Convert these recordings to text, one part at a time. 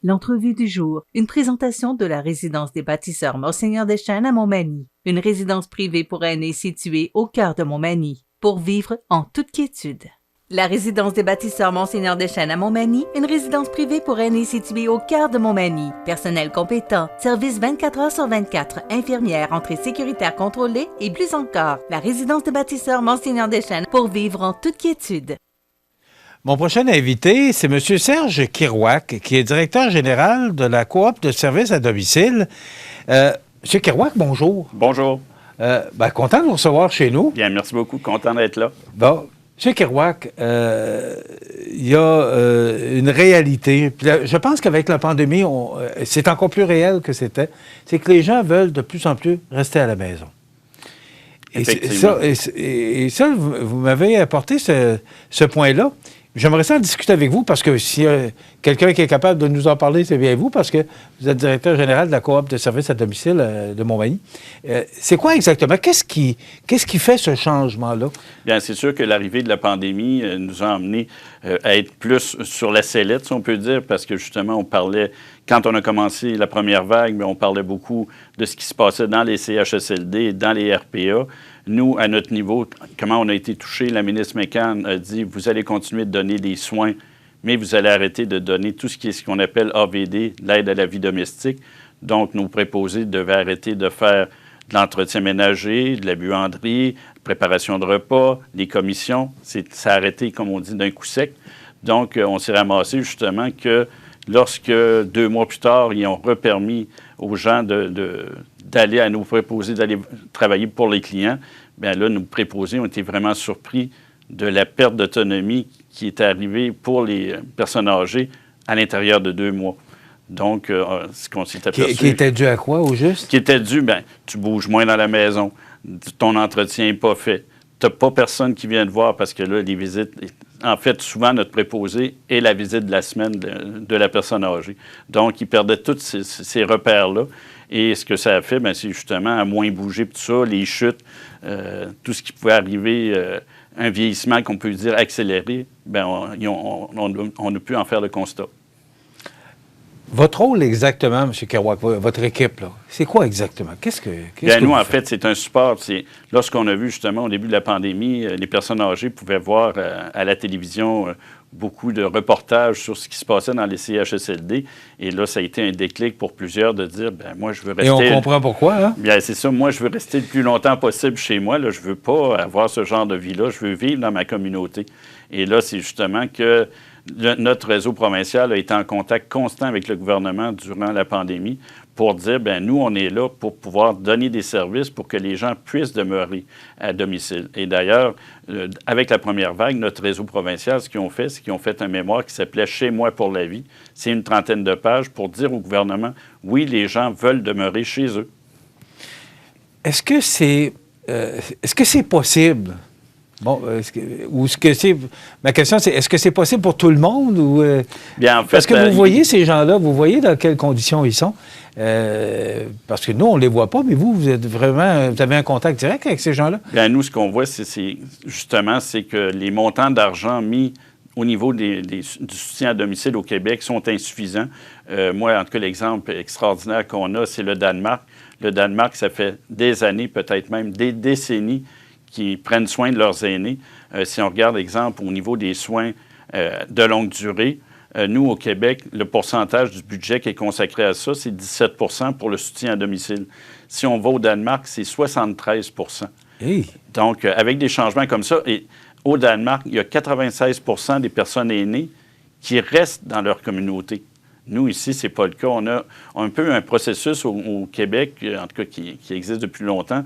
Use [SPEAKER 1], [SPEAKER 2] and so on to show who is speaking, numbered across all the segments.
[SPEAKER 1] L'entrevue du jour, une présentation de la résidence des bâtisseurs Monseigneur Deschênes à Montmagny, une résidence privée pour aînés située au cœur de Montmagny, pour vivre en toute quiétude. La résidence des bâtisseurs Monseigneur Deschênes à Montmagny, une résidence privée pour aînés située au cœur de Montmagny. Personnel compétent, service 24 heures sur 24, infirmière, entrée sécuritaire contrôlée et plus encore. La résidence des bâtisseurs Monseigneur Deschênes pour vivre en toute quiétude.
[SPEAKER 2] Mon prochain invité, c'est M. Serge Kirouac, qui est directeur général de la Coop de services à domicile. M. Kirouac, bonjour.
[SPEAKER 3] Bonjour.
[SPEAKER 2] Content de vous recevoir chez nous.
[SPEAKER 3] Bien, merci beaucoup. Content d'être là.
[SPEAKER 2] Bon, M. Kirouac, il y a une réalité. Puis là, je pense qu'avec la pandémie, c'est encore plus réel que c'était. C'est que les gens veulent de plus en plus rester à la maison. Et ça, vous m'avez apporté ce point-là. J'aimerais ça en discuter avec vous parce que s'il y a quelqu'un qui est capable de nous en parler, c'est bien vous, parce que vous êtes directeur général de la Coop de services à domicile de Montmagny. C'est quoi exactement? Qu'est-ce qui fait ce changement-là?
[SPEAKER 3] Bien, c'est sûr que l'arrivée de la pandémie nous a amené à être plus sur la sellette, si on peut dire, parce que justement, on parlait, quand on a commencé la première vague, on parlait beaucoup de ce qui se passait dans les CHSLD, dans les RPA. Nous, à notre niveau, comment on a été touchés, la ministre McCann a dit, vous allez continuer de donner des soins, mais vous allez arrêter de donner tout ce qu'on appelle AVD, l'aide à la vie domestique. Donc, nos préposés devaient arrêter de faire de l'entretien ménager, de la buanderie, de préparation de repas, des commissions. Ça a arrêté, comme on dit, d'un coup sec. Donc, on s'est ramassé justement que lorsque 2 mois plus tard, ils ont repermis aux gens d'aller à nos préposés, d'aller travailler pour les clients, bien là, nos préposés ont été vraiment surpris de la perte d'autonomie qui est arrivée pour les personnes âgées à l'intérieur de 2 mois. Donc, ce qu'on s'est aperçu...
[SPEAKER 2] Qui était dû à quoi, au juste?
[SPEAKER 3] Qui était dû, bien, tu bouges moins dans la maison, ton entretien n'est pas fait, tu n'as pas personne qui vient te voir parce que là, les visites... En fait, souvent, notre préposé est la visite de la semaine de la personne âgée. Donc, il perdait tous ces repères-là. Et ce que ça a fait, bien, c'est justement à moins bouger, tout ça, les chutes, tout ce qui pouvait arriver, un vieillissement qu'on peut dire accéléré, bien, on a pu en faire le constat.
[SPEAKER 2] Votre rôle exactement, M. Kirouac, votre équipe, là, c'est quoi exactement?
[SPEAKER 3] Bien, nous, en fait, c'est un support. Lorsqu'on a vu justement au début de la pandémie, les personnes âgées pouvaient voir à la télévision beaucoup de reportages sur ce qui se passait dans les CHSLD. Et là, ça a été un déclic pour plusieurs de dire, bien, moi, je veux rester...
[SPEAKER 2] Et on comprend pourquoi, hein?
[SPEAKER 3] Bien, c'est ça. Moi, je veux rester le plus longtemps possible chez moi. Là, je ne veux pas avoir ce genre de vie-là. Je veux vivre dans ma communauté. Et là, c'est justement que notre réseau provincial a été en contact constant avec le gouvernement durant la pandémie pour dire, bien, nous, on est là pour pouvoir donner des services pour que les gens puissent demeurer à domicile. Et d'ailleurs, avec la première vague, notre réseau provincial, ce qu'ils ont fait, c'est qu'ils ont fait un mémoire qui s'appelait « Chez moi pour la vie ». C'est une 30aine de pages pour dire au gouvernement, oui, les gens veulent demeurer chez eux.
[SPEAKER 2] Est-ce que c'est possible? Bon, ma question, c'est est-ce que c'est possible pour tout le monde? Ou,
[SPEAKER 3] bien, en fait,
[SPEAKER 2] parce que vous voyez ces gens-là, vous voyez dans quelles conditions ils sont. Parce que nous, on ne les voit pas, mais vous avez un contact direct avec ces gens-là?
[SPEAKER 3] Bien, nous, ce qu'on voit, c'est que les montants d'argent mis au niveau du soutien à domicile au Québec sont insuffisants. Moi, en tout cas, l'exemple extraordinaire qu'on a, c'est le Danemark. Le Danemark, ça fait des années, peut-être même des décennies, qui prennent soin de leurs aînés. Si on regarde, exemple, au niveau des soins de longue durée, nous, au Québec, le pourcentage du budget qui est consacré à ça, c'est 17 % pour le soutien à domicile. Si on va au Danemark, c'est 73 %.
[SPEAKER 2] Hey.
[SPEAKER 3] Donc, avec des changements comme ça, et au Danemark, il y a 96 % des personnes aînées qui restent dans leur communauté. Nous, ici, ce n'est pas le cas. On a un peu un processus au Québec, en tout cas qui existe depuis longtemps.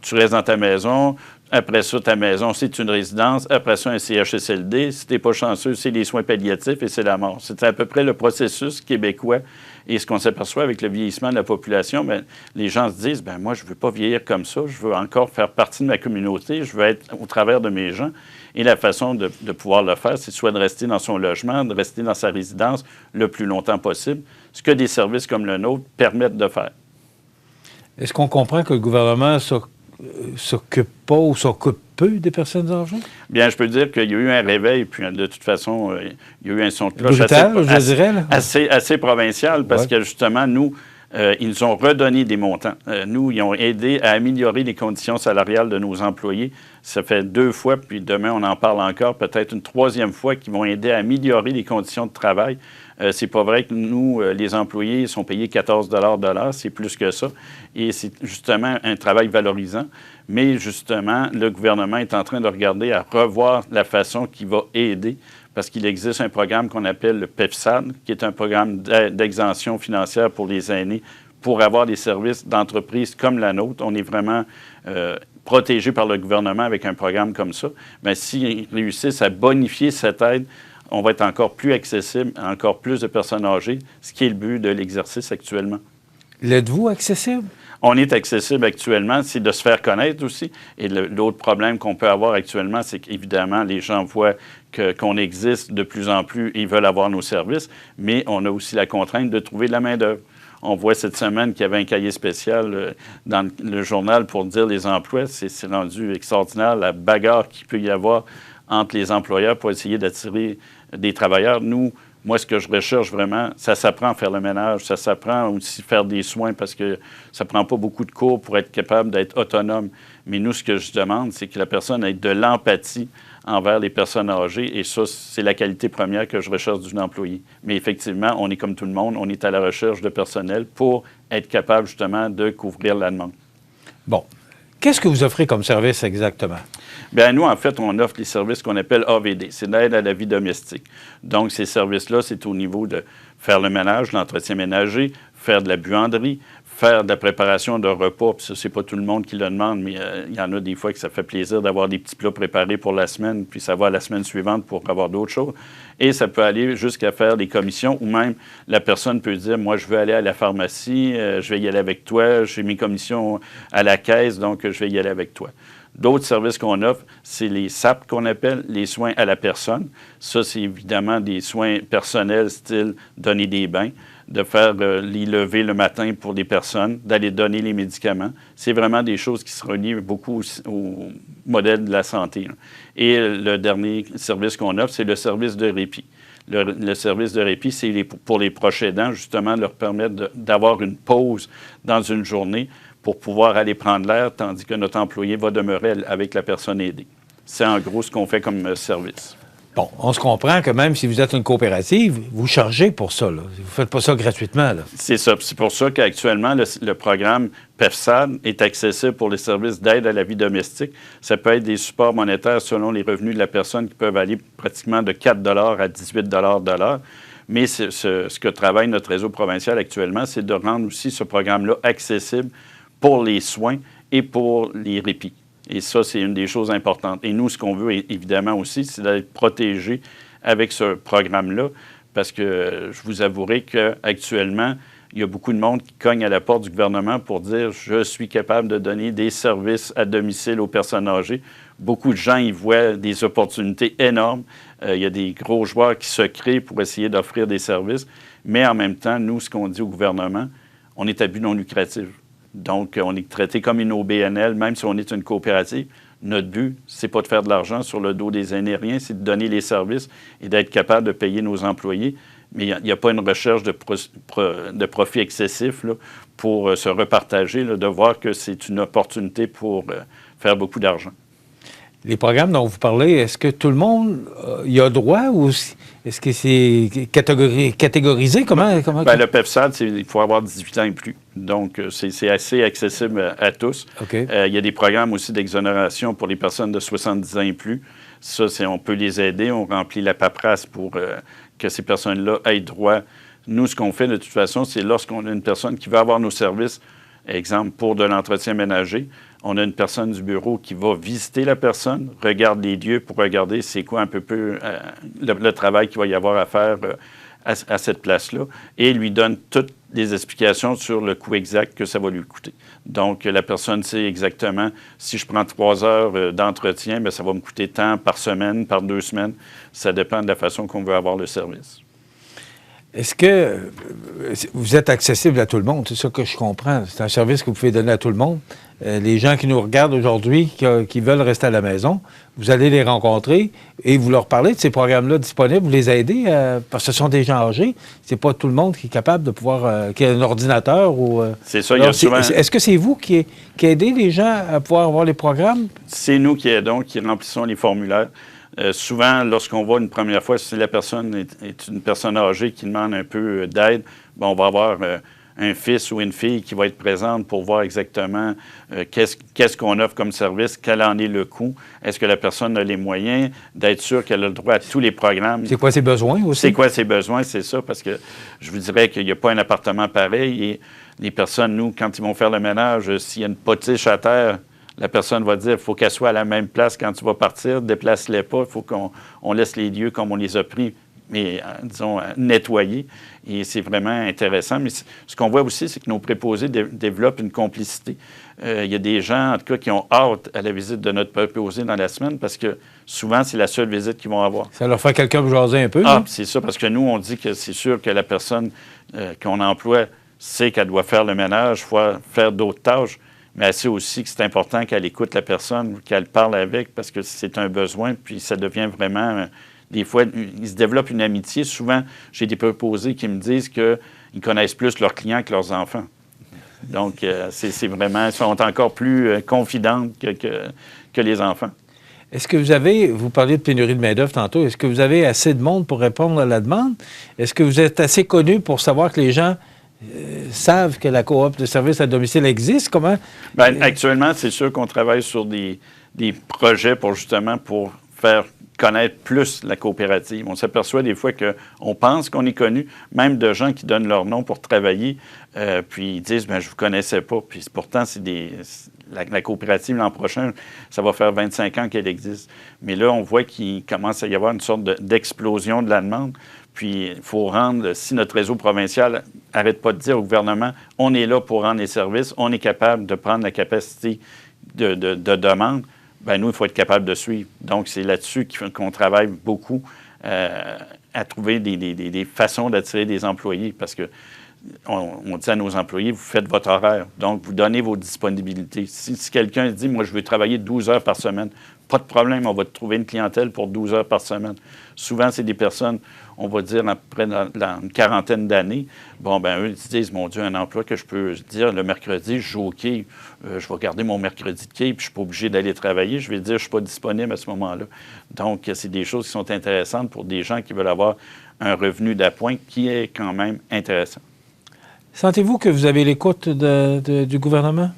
[SPEAKER 3] Tu restes dans ta maison. Après ça, ta maison, c'est une résidence. Après ça, un CHSLD. Si tu n'es pas chanceux, c'est les soins palliatifs et c'est la mort. C'est à peu près le processus québécois. Et ce qu'on s'aperçoit avec le vieillissement de la population, bien, les gens se disent, bien, moi, je ne veux pas vieillir comme ça. Je veux encore faire partie de ma communauté. Je veux être au travers de mes gens. Et la façon de pouvoir le faire, c'est soit de rester dans son logement, de rester dans sa résidence le plus longtemps possible, ce que des services comme le nôtre permettent de faire.
[SPEAKER 2] Est-ce qu'on comprend que le gouvernement s'occupe pas ou s'occupe peu des personnes âgées?
[SPEAKER 3] Bien, je peux dire qu'il y a eu un réveil, puis de toute façon, il y a eu un son de cloche
[SPEAKER 2] brutal, je dirais, là.
[SPEAKER 3] assez provincial, parce que justement, nous, ils nous ont redonné des montants. Nous, ils ont aidé à améliorer les conditions salariales de nos employés. Ça fait 2 fois, puis demain, on en parle encore, peut-être une 3e fois, qu'ils vont aider à améliorer les conditions de travail. C'est pas vrai que nous, les employés, sont payés 14 de l'heure, c'est plus que ça. Et c'est justement un travail valorisant. Mais justement, le gouvernement est en train de regarder à revoir la façon qui va aider, parce qu'il existe un programme qu'on appelle le PEFSAD, qui est un programme d'exemption financière pour les aînés, pour avoir des services d'entreprise comme la nôtre. On est vraiment protégé par le gouvernement avec un programme comme ça. Mais s'ils réussissent à bonifier cette aide, on va être encore plus accessible à encore plus de personnes âgées, ce qui est le but de l'exercice actuellement.
[SPEAKER 2] L'êtes-vous accessible?
[SPEAKER 3] On est accessible actuellement, c'est de se faire connaître aussi. Et l'autre problème qu'on peut avoir actuellement, c'est qu'évidemment, les gens voient qu'on existe de plus en plus et ils veulent avoir nos services, mais on a aussi la contrainte de trouver de la main-d'œuvre. On voit cette semaine qu'il y avait un cahier spécial dans le journal pour dire les emplois. C'est rendu extraordinaire, la bagarre qu'il peut y avoir entre les employeurs pour essayer d'attirer des travailleurs. Nous, moi, ce que je recherche vraiment, ça s'apprend à faire le ménage, ça s'apprend aussi à faire des soins parce que ça ne prend pas beaucoup de cours pour être capable d'être autonome. Mais nous, ce que je demande, c'est que la personne ait de l'empathie envers les personnes âgées et ça, c'est la qualité première que je recherche d'un employé. Mais effectivement, on est comme tout le monde, on est à la recherche de personnel pour être capable justement de couvrir la demande.
[SPEAKER 2] Bon. Qu'est-ce que vous offrez comme service exactement?
[SPEAKER 3] Bien, nous, en fait, on offre les services qu'on appelle AVD. C'est l'aide à la vie domestique. Donc, ces services-là, c'est au niveau de faire le ménage, l'entretien ménager, faire de la buanderie, faire de la préparation de repas. Puis ça, c'est pas tout le monde qui le demande, mais il y en a des fois que ça fait plaisir d'avoir des petits plats préparés pour la semaine, puis ça va à la semaine suivante pour avoir d'autres choses. Et ça peut aller jusqu'à faire des commissions, ou même la personne peut dire, moi, je veux aller à la pharmacie, je vais y aller avec toi, j'ai mes commissions à la caisse, donc je vais y aller avec toi. D'autres services qu'on offre, c'est les SAP qu'on appelle, les soins à la personne. Ça, c'est évidemment des soins personnels, style donner des bains, de faire les levées le matin pour des personnes, d'aller donner les médicaments. C'est vraiment des choses qui se relient beaucoup au modèle de la santé, là. Et le dernier service qu'on offre, c'est le service de répit. Le service de répit, c'est pour les proches aidants, justement, leur permettre d'avoir une pause dans une journée pour pouvoir aller prendre l'air, tandis que notre employé va demeurer avec la personne aidée. C'est en gros ce qu'on fait comme service.
[SPEAKER 2] Bon, on se comprend que même si vous êtes une coopérative, vous chargez pour ça, là. Vous ne faites pas ça gratuitement, là.
[SPEAKER 3] C'est ça. C'est pour ça qu'actuellement, le programme PEFSAD est accessible pour les services d'aide à la vie domestique. Ça peut être des supports monétaires selon les revenus de la personne qui peuvent aller pratiquement de 4 à 18 de l'heure. Mais ce que travaille notre réseau provincial actuellement, c'est de rendre aussi ce programme-là accessible pour les soins et pour les répits. Et ça, c'est une des choses importantes. Et nous, ce qu'on veut, évidemment aussi, c'est d'être protégés avec ce programme-là, parce que je vous avouerai qu'actuellement, il y a beaucoup de monde qui cogne à la porte du gouvernement pour dire « je suis capable de donner des services à domicile aux personnes âgées ». Beaucoup de gens y voient des opportunités énormes. Il y a des gros joueurs qui se créent pour essayer d'offrir des services. Mais en même temps, nous, ce qu'on dit au gouvernement, on est à but non lucratif. Donc, on est traité comme une OBNL, même si on est une coopérative. Notre but, c'est pas de faire de l'argent sur le dos des aînés, rien, c'est de donner les services et d'être capable de payer nos employés. Mais il n'y a pas une recherche de profit excessif là, pour se repartager, là, de voir que c'est une opportunité pour faire beaucoup d'argent.
[SPEAKER 2] Les programmes dont vous parlez, est-ce que tout le monde y a droit ou est-ce que c'est catégorisé? Comment?
[SPEAKER 3] Bien, le PEFSAD, il faut avoir 18 ans et plus. Donc, c'est assez accessible à tous.
[SPEAKER 2] Okay.
[SPEAKER 3] Il y a des programmes aussi d'exonération pour les personnes de 70 ans et plus. Ça, on peut les aider. On remplit la paperasse pour que ces personnes-là aient droit. Nous, ce qu'on fait de toute façon, c'est lorsqu'on a une personne qui veut avoir nos services, exemple, pour de l'entretien ménager, on a une personne du bureau qui va visiter la personne, regarde les lieux pour regarder c'est quoi un peu le travail qu'il va y avoir à faire à cette place-là et lui donne toutes les explications sur le coût exact que ça va lui coûter. Donc, la personne sait exactement, si je prends 3 heures d'entretien, bien, ça va me coûter tant par semaine, par 2 semaines. Ça dépend de la façon qu'on veut avoir le service.
[SPEAKER 2] Est-ce que vous êtes accessible à tout le monde? C'est ça que je comprends. C'est un service que vous pouvez donner à tout le monde. Les gens qui nous regardent aujourd'hui, qui veulent rester à la maison, vous allez les rencontrer et vous leur parlez de ces programmes-là disponibles, vous les aidez, parce que ce sont des gens âgés. C'est pas tout le monde qui est capable de pouvoir, qui a un ordinateur ou...
[SPEAKER 3] C'est ça, il y a souvent...
[SPEAKER 2] Est-ce que c'est vous qui aidez les gens à pouvoir avoir les programmes?
[SPEAKER 3] C'est nous qui aidons, qui remplissons les formulaires. Souvent, lorsqu'on va une première fois, si la personne est une personne âgée qui demande un peu d'aide, on va avoir un fils ou une fille qui va être présente pour voir exactement qu'est-ce qu'on offre comme service, quel en est le coût, est-ce que la personne a les moyens d'être sûre qu'elle a le droit à tous les programmes.
[SPEAKER 2] C'est quoi ses besoins aussi?
[SPEAKER 3] C'est quoi ses besoins, c'est ça, parce que je vous dirais qu'il n'y a pas un appartement pareil et les personnes, nous, quand ils vont faire le ménage, s'il y a une potiche à terre, la personne va dire, il faut qu'elle soit à la même place quand tu vas partir, déplace-les pas, il faut qu'on laisse les lieux comme on les a pris, mais disons, nettoyés. Et c'est vraiment intéressant. Mais ce qu'on voit aussi, c'est que nos préposés développent une complicité. Il y a des gens, en tout cas, qui ont hâte à la visite de notre préposé dans la semaine parce que souvent, c'est la seule visite qu'ils vont avoir.
[SPEAKER 2] Ça leur fait quelqu'un pour jaser un peu?
[SPEAKER 3] Ah, c'est ça, parce que nous, on dit que c'est sûr que la personne qu'on emploie sait qu'elle doit faire le ménage, faire d'autres tâches. Mais elle sait aussi que c'est important qu'elle écoute la personne, qu'elle parle avec, parce que c'est un besoin, puis ça devient vraiment... des fois, il se développe une amitié. Souvent, j'ai des préposés qui me disent qu'ils connaissent plus leurs clients que leurs enfants. Donc, c'est vraiment... Ils sont encore plus confidentes que les enfants.
[SPEAKER 2] Est-ce que vous parliez de pénurie de main-d'œuvre tantôt, est-ce que vous avez assez de monde pour répondre à la demande? Est-ce que vous êtes assez connu pour savoir que les gens... savent que la coop de services à domicile existe? Comment?
[SPEAKER 3] Bien, actuellement, c'est sûr qu'on travaille sur des projets pour faire connaître plus la coopérative. On s'aperçoit des fois qu'on pense qu'on est connu, même de gens qui donnent leur nom pour travailler, puis ils disent, bien, je ne vous connaissais pas. Puis pourtant, la coopérative, l'an prochain, ça va faire 25 ans qu'elle existe. Mais là, on voit qu'il commence à y avoir une sorte d'explosion de la demande. Puis, il faut rendre, si notre réseau provincial n'arrête pas de dire au gouvernement, on est là pour rendre les services, on est capable de prendre la capacité de demande, bien, nous, il faut être capable de suivre. Donc, c'est là-dessus qu'on travaille beaucoup à trouver des façons d'attirer des employés parce que on dit à nos employés, vous faites votre horaire. Donc, vous donnez vos disponibilités. Si quelqu'un dit, moi, je veux travailler 12 heures par semaine, pas de problème, on va te trouver une clientèle pour 12 heures par semaine. Souvent, c'est des personnes, on va dire, à peu près dans une quarantaine d'années. Bon, ben eux, ils se disent, mon Dieu, un emploi que je peux dire le mercredi, je joue au quai, je vais garder mon mercredi de quai, puis je ne suis pas obligé d'aller travailler. Je vais dire, je ne suis pas disponible à ce moment-là. Donc, c'est des choses qui sont intéressantes pour des gens qui veulent avoir un revenu d'appoint qui est quand même intéressant.
[SPEAKER 2] Sentez-vous que vous avez l'écoute du gouvernement?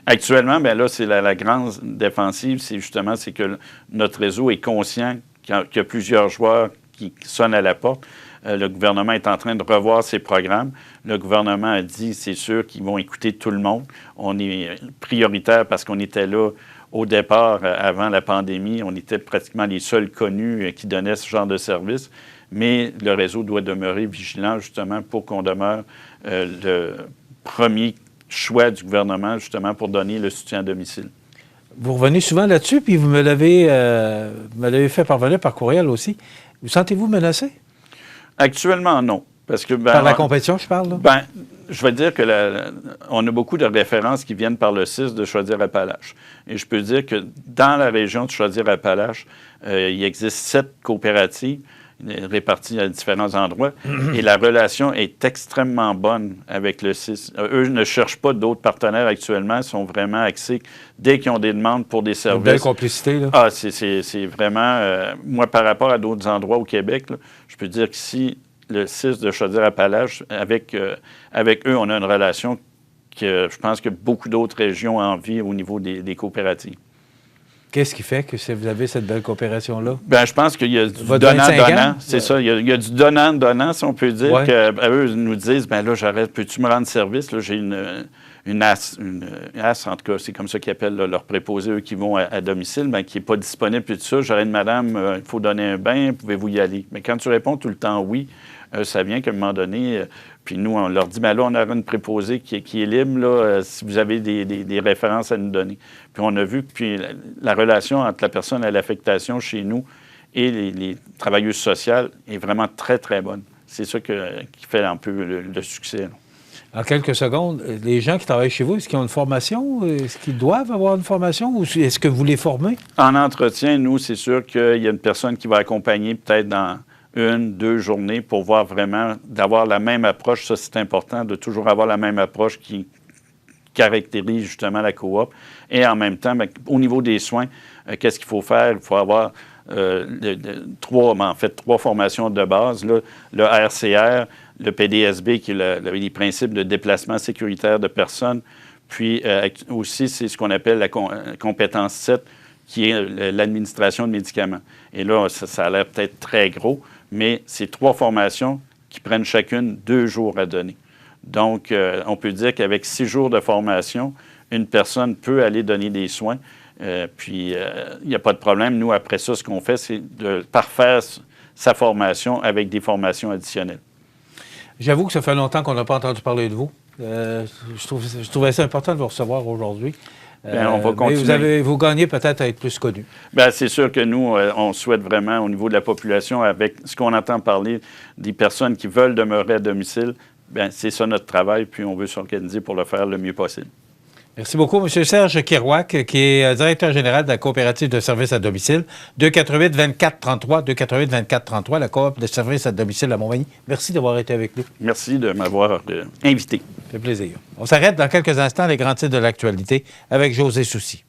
[SPEAKER 3] Actuellement, bien là, c'est la grande défensive, c'est que notre réseau est conscient qu'il y a plusieurs joueurs qui sonnent à la porte. Le gouvernement est en train de revoir ses programmes. Le gouvernement a dit, c'est sûr qu'ils vont écouter tout le monde. On est prioritaire parce qu'on était là au départ, avant la pandémie. On était pratiquement les seuls connus qui donnaient ce genre de service. Mais le réseau doit demeurer vigilant, justement, pour qu'on demeure le premier choix du gouvernement, justement, pour donner le soutien à domicile.
[SPEAKER 2] Vous revenez souvent là-dessus, puis vous me l'avez fait parvenir par courriel aussi. Vous sentez-vous menacé?
[SPEAKER 3] Actuellement, non. Parce que,
[SPEAKER 2] par la compétition, je parle, là?
[SPEAKER 3] Bien, je vais dire on a beaucoup de références qui viennent par le CIS de Chaudière-Appalaches. Et je peux dire que dans la région de Chaudière-Appalaches, il existe 7 coopératives répartis à différents endroits. Et la relation est extrêmement bonne avec le CIS. Eux ne cherchent pas d'autres partenaires actuellement. Ils sont vraiment axés dès qu'ils ont des demandes pour des services.
[SPEAKER 2] Une belle complicité, là.
[SPEAKER 3] Ah, c'est vraiment... moi, par rapport à d'autres endroits au Québec, là, je peux dire qu'ici, le CIS de Chaudière-Appalaches, avec eux, on a une relation que je pense que beaucoup d'autres régions ont envie au niveau des coopératives. Qu'est-ce
[SPEAKER 2] qui fait que vous avez cette belle coopération-là?
[SPEAKER 3] Bien, je pense qu'il y a du donnant-donnant. C'est ça. Il y a du donnant-donnant, si on peut dire, ouais. Qu'eux nous disent, bien là, peux-tu me rendre service? Là, j'ai une AS, en tout cas, c'est comme ça qu'ils appellent là, leurs préposés, eux qui vont à domicile, bien, qui n'est pas disponible, puis tout ça. J'aurais une madame, il faut donner un bain, pouvez-vous y aller? Mais quand tu réponds tout le temps oui, ça vient qu'à un moment donné, puis nous, on leur dit, bien là, on aura une préposée qui est libre, là, si vous avez des références à nous donner. Puis on a vu que puis la relation entre la personne à l'affectation chez nous et les travailleuses sociales est vraiment très, très bonne. c'est ça qui fait un peu le succès. Là.
[SPEAKER 2] En quelques secondes, les gens qui travaillent chez vous, est-ce qu'ils ont une formation? Est-ce qu'ils doivent avoir une formation ou est-ce que vous les formez?
[SPEAKER 3] En entretien, nous, c'est sûr qu'il y a une personne qui va accompagner peut-être dans 1-2 journées pour voir vraiment, d'avoir la même approche. Ça, c'est important, de toujours avoir la même approche qui caractérise justement la coop. Et en même temps, bien, au niveau des soins, qu'est-ce qu'il faut faire? Il faut avoir trois formations de base, là, le RCR, le PDSB, qui est les principes de déplacement sécuritaire de personnes, puis aussi, c'est ce qu'on appelle la compétence 7, qui est l'administration de médicaments. Et là, ça a l'air peut-être très gros, mais c'est 3 formations qui prennent chacune 2 jours à donner. Donc, on peut dire qu'avec 6 jours de formation, une personne peut aller donner des soins, puis il n'y a pas de problème. Nous, après ça, ce qu'on fait, c'est de parfaire sa formation avec des formations additionnelles.
[SPEAKER 2] J'avoue que ça fait longtemps qu'on n'a pas entendu parler de vous. Je trouvais ça important de vous recevoir aujourd'hui.
[SPEAKER 3] Bien, on va continuer.
[SPEAKER 2] Mais vous gagnez peut-être à être plus connu.
[SPEAKER 3] Bien, c'est sûr que nous, on souhaite vraiment, au niveau de la population, avec ce qu'on entend parler des personnes qui veulent demeurer à domicile, bien, c'est ça notre travail, puis on veut s'organiser pour le faire le mieux possible.
[SPEAKER 2] Merci beaucoup, M. Serge Kerouac, qui est directeur général de la coopérative de services à domicile, 248-2433, 248-2433, la coop de services à domicile à Montmagny. Merci d'avoir été avec nous.
[SPEAKER 3] Merci de m'avoir invité.
[SPEAKER 2] Ça fait plaisir. On s'arrête dans quelques instants, les grands titres de l'actualité avec José Soucy.